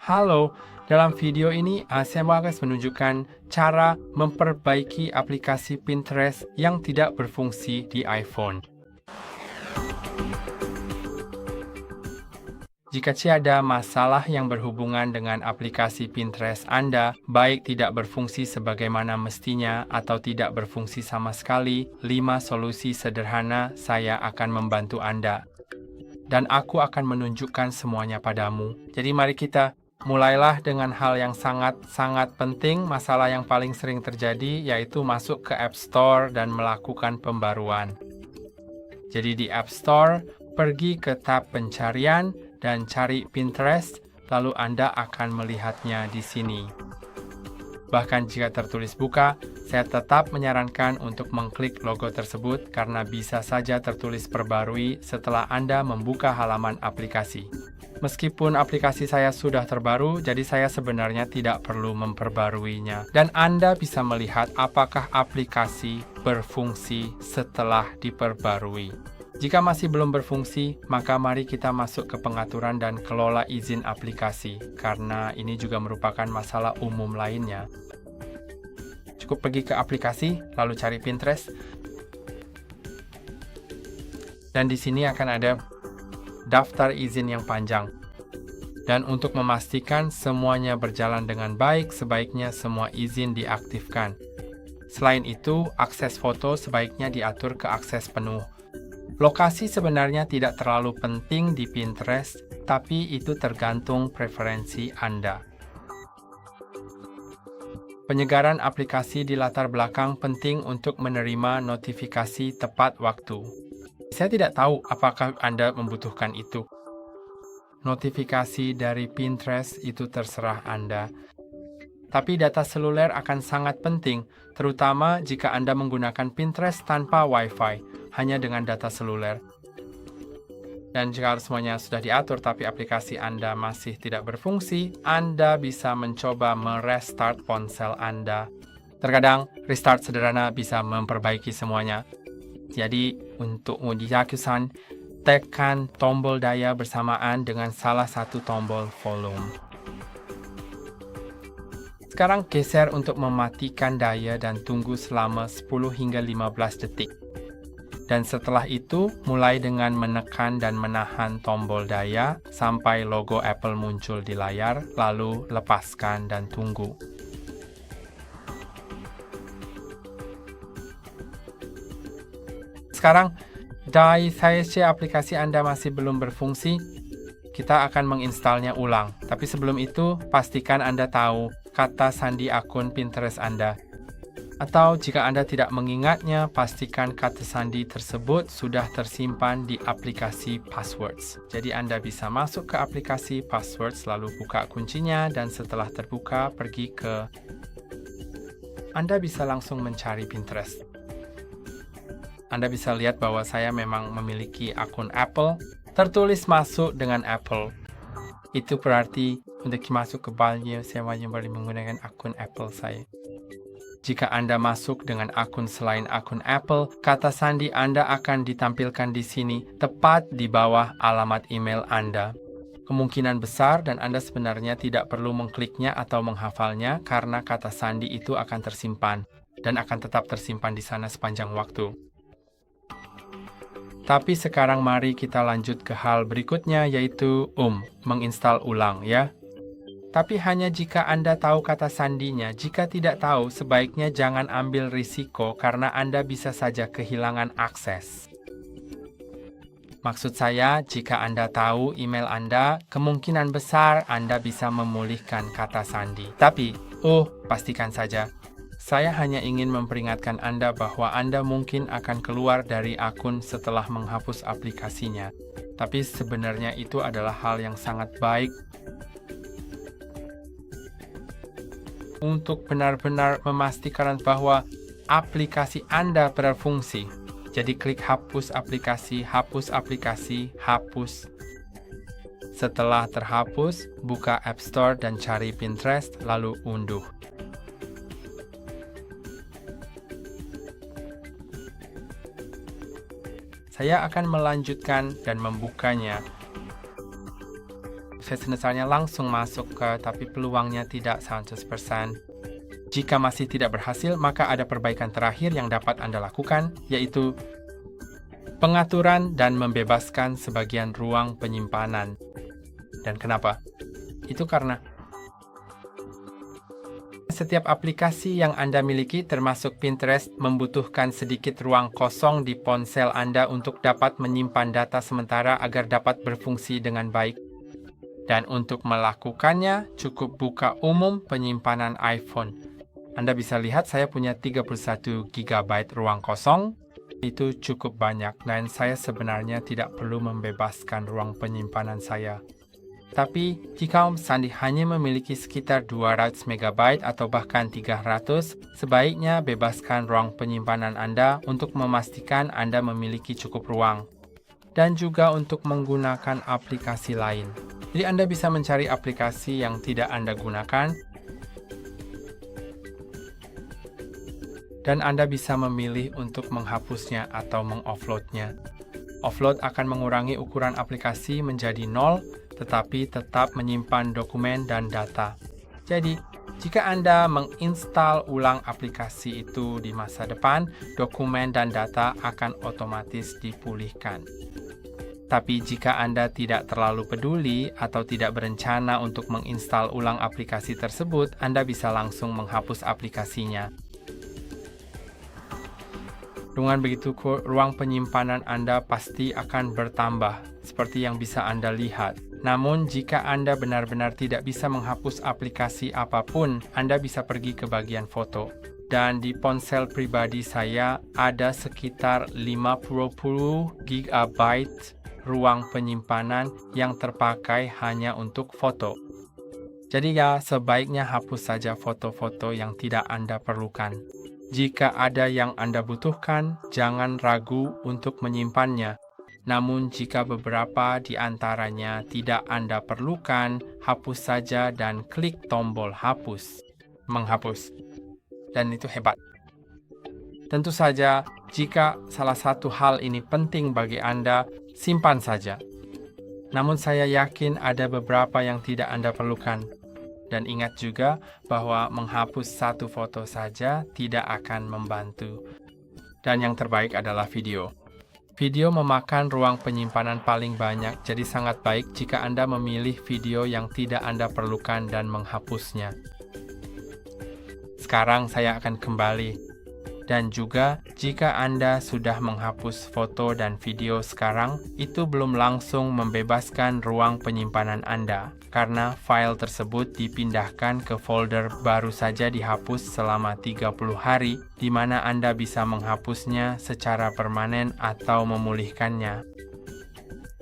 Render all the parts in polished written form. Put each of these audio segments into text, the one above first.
Halo, dalam video ini saya akan menunjukkan cara memperbaiki aplikasi Pinterest yang tidak berfungsi di iPhone. Jika ada masalah yang berhubungan dengan aplikasi Pinterest Anda, baik tidak berfungsi sebagaimana mestinya atau tidak berfungsi sama sekali, 5 solusi sederhana saya akan membantu Anda. Dan aku akan menunjukkan semuanya padamu. Jadi mari kita mulailah dengan hal yang sangat-sangat penting. Masalah yang paling sering terjadi yaitu masuk ke App Store dan melakukan pembaruan. Jadi di App Store, pergi ke tab pencarian dan cari Pinterest, lalu Anda akan melihatnya di sini. Bahkan jika tertulis buka, saya tetap menyarankan untuk mengklik logo tersebut karena bisa saja tertulis perbarui setelah Anda membuka halaman aplikasi. Meskipun aplikasi saya sudah terbaru, jadi saya sebenarnya tidak perlu memperbaruinya. Dan Anda bisa melihat apakah aplikasi berfungsi setelah diperbarui. Jika masih belum berfungsi, maka mari kita masuk ke pengaturan dan kelola izin aplikasi, karena ini juga merupakan masalah umum lainnya. Cukup pergi ke aplikasi, lalu cari Pinterest. Dan di sini akan ada daftar izin yang panjang. Dan untuk memastikan semuanya berjalan dengan baik, sebaiknya semua izin diaktifkan. Selain itu, akses foto sebaiknya diatur ke akses penuh. Lokasi sebenarnya tidak terlalu penting di Pinterest, tapi itu tergantung preferensi Anda. Penyegaran aplikasi di latar belakang penting untuk menerima notifikasi tepat waktu. Saya tidak tahu apakah Anda membutuhkan itu. Notifikasi dari Pinterest itu terserah Anda. Tapi data seluler akan sangat penting, terutama jika Anda menggunakan Pinterest tanpa Wi-Fi, hanya dengan data seluler. Dan jika semuanya sudah diatur tapi aplikasi Anda masih tidak berfungsi, Anda bisa mencoba merestart ponsel Anda. Terkadang, restart sederhana bisa memperbaiki semuanya. Jadi, untuk Mujiyaku-san, tekan tombol daya bersamaan dengan salah satu tombol volume. Sekarang geser untuk mematikan daya dan tunggu selama 10 hingga 15 detik. Dan setelah itu, mulai dengan menekan dan menahan tombol daya sampai logo Apple muncul di layar, lalu lepaskan dan tunggu. Sekarang, jika aplikasi Anda masih belum berfungsi, kita akan menginstalnya ulang. Tapi sebelum itu, pastikan Anda tahu kata sandi akun Pinterest Anda. Atau jika Anda tidak mengingatnya, pastikan kata sandi tersebut sudah tersimpan di aplikasi Passwords. Jadi Anda bisa masuk ke aplikasi Passwords, lalu buka kuncinya, dan setelah terbuka, pergi ke... Anda bisa langsung mencari Pinterest. Anda bisa lihat bahwa saya memang memiliki akun Apple, tertulis masuk dengan Apple. Itu berarti untuk masuk ke Balnya, saya wajib menggunakan akun Apple saya. Jika Anda masuk dengan akun selain akun Apple, kata sandi Anda akan ditampilkan di sini, tepat di bawah alamat email Anda. Kemungkinan besar dan Anda sebenarnya tidak perlu mengkliknya atau menghafalnya karena kata sandi itu akan tersimpan dan akan tetap tersimpan di sana sepanjang waktu. Tapi sekarang mari kita lanjut ke hal berikutnya yaitu menginstal ulang ya. Tapi hanya jika Anda tahu kata sandinya. Jika tidak tahu, sebaiknya jangan ambil risiko karena Anda bisa saja kehilangan akses. Maksud saya, jika Anda tahu email Anda, kemungkinan besar Anda bisa memulihkan kata sandi. Tapi, pastikan saja. Saya hanya ingin memperingatkan Anda bahwa Anda mungkin akan keluar dari akun setelah menghapus aplikasinya. Tapi sebenarnya itu adalah hal yang sangat baik untuk benar-benar memastikan bahwa aplikasi Anda berfungsi. Jadi klik hapus aplikasi, hapus aplikasi, hapus. Setelah terhapus, buka App Store dan cari Pinterest, lalu unduh. Saya akan melanjutkan dan membukanya. sukses misalnya langsung masuk ke, tapi peluangnya tidak 100%. Jika masih tidak berhasil, maka ada perbaikan terakhir yang dapat Anda lakukan, yaitu pengaturan dan membebaskan sebagian ruang penyimpanan. Dan kenapa? Itu karena setiap aplikasi yang Anda miliki, termasuk Pinterest, membutuhkan sedikit ruang kosong di ponsel Anda untuk dapat menyimpan data sementara agar dapat berfungsi dengan baik. Dan untuk melakukannya, cukup buka umum penyimpanan iPhone. Anda bisa lihat saya punya 31 GB ruang kosong. Itu cukup banyak dan saya sebenarnya tidak perlu membebaskan ruang penyimpanan saya. Tapi, jika Om Sandi hanya memiliki sekitar 200 MB atau bahkan 300, sebaiknya bebaskan ruang penyimpanan Anda untuk memastikan Anda memiliki cukup ruang. Dan juga untuk menggunakan aplikasi lain. Jadi Anda bisa mencari aplikasi yang tidak Anda gunakan, dan Anda bisa memilih untuk menghapusnya atau mengoffloadnya. Offload akan mengurangi ukuran aplikasi menjadi 0, tetapi tetap menyimpan dokumen dan data. Jadi, jika Anda menginstal ulang aplikasi itu di masa depan, dokumen dan data akan otomatis dipulihkan. Tapi jika Anda tidak terlalu peduli atau tidak berencana untuk menginstal ulang aplikasi tersebut, Anda bisa langsung menghapus aplikasinya. Dengan begitu, ruang penyimpanan Anda pasti akan bertambah, seperti yang bisa Anda lihat. Namun, jika Anda benar-benar tidak bisa menghapus aplikasi apapun, Anda bisa pergi ke bagian foto. Dan di ponsel pribadi saya, ada sekitar 50 GB ruang penyimpanan yang terpakai hanya untuk foto. Jadi ya, sebaiknya hapus saja foto-foto yang tidak Anda perlukan. Jika ada yang Anda butuhkan, jangan ragu untuk menyimpannya. Namun jika beberapa di antaranya tidak Anda perlukan, hapus saja dan klik tombol hapus. Menghapus. Dan itu hebat. Tentu saja, jika salah satu hal ini penting bagi Anda, simpan saja. Namun saya yakin ada beberapa yang tidak Anda perlukan. Dan ingat juga bahwa menghapus satu foto saja tidak akan membantu. Dan yang terbaik adalah video. Video memakan ruang penyimpanan paling banyak, jadi sangat baik jika Anda memilih video yang tidak Anda perlukan dan menghapusnya. Sekarang saya akan kembali. Dan juga, jika Anda sudah menghapus foto dan video sekarang, itu belum langsung membebaskan ruang penyimpanan Anda, karena file tersebut dipindahkan ke folder baru saja dihapus selama 30 hari, di mana Anda bisa menghapusnya secara permanen atau memulihkannya.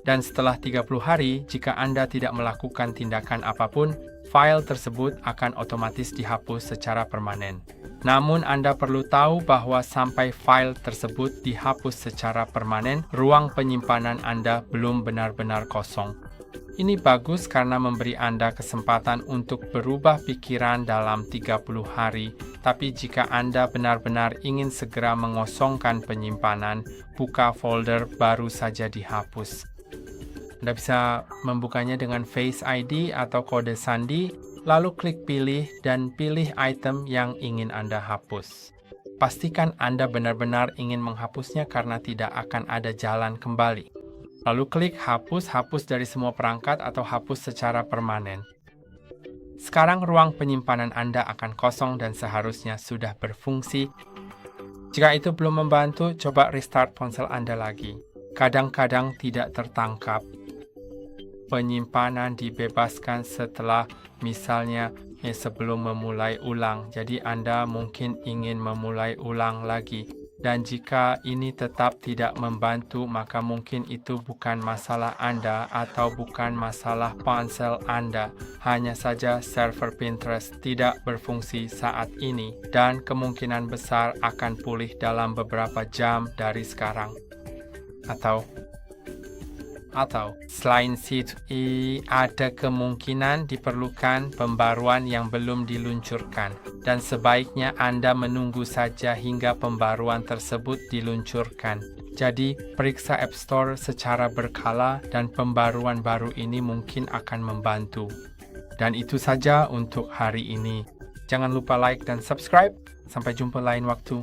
Dan setelah 30 hari, jika Anda tidak melakukan tindakan apapun, file tersebut akan otomatis dihapus secara permanen. Namun Anda perlu tahu bahwa sampai file tersebut dihapus secara permanen, ruang penyimpanan Anda belum benar-benar kosong. Ini bagus karena memberi Anda kesempatan untuk berubah pikiran dalam 30 hari. Tapi jika Anda benar-benar ingin segera mengosongkan penyimpanan, buka folder baru saja dihapus. Anda bisa membukanya dengan Face ID atau kode sandi, lalu klik pilih dan pilih item yang ingin Anda hapus. Pastikan Anda benar-benar ingin menghapusnya karena tidak akan ada jalan kembali. Lalu klik hapus dari semua perangkat atau hapus secara permanen. Sekarang ruang penyimpanan Anda akan kosong dan seharusnya sudah berfungsi. Jika itu belum membantu, coba restart ponsel Anda lagi. Kadang-kadang tidak tertangkap. Penyimpanan dibebaskan setelah misalnya sebelum memulai ulang. Jadi Anda mungkin ingin memulai ulang lagi. Dan jika ini tetap tidak membantu, maka mungkin itu bukan masalah Anda atau bukan masalah ponsel Anda. Hanya saja server Pinterest tidak berfungsi saat ini dan kemungkinan besar akan pulih dalam beberapa jam dari sekarang. Atau selain situ, ada kemungkinan diperlukan pembaruan yang belum diluncurkan, dan sebaiknya Anda menunggu saja hingga pembaruan tersebut diluncurkan. Jadi, periksa App Store secara berkala dan pembaruan baru ini mungkin akan membantu. Dan itu saja untuk hari ini. Jangan lupa like dan subscribe. Sampai jumpa lain waktu.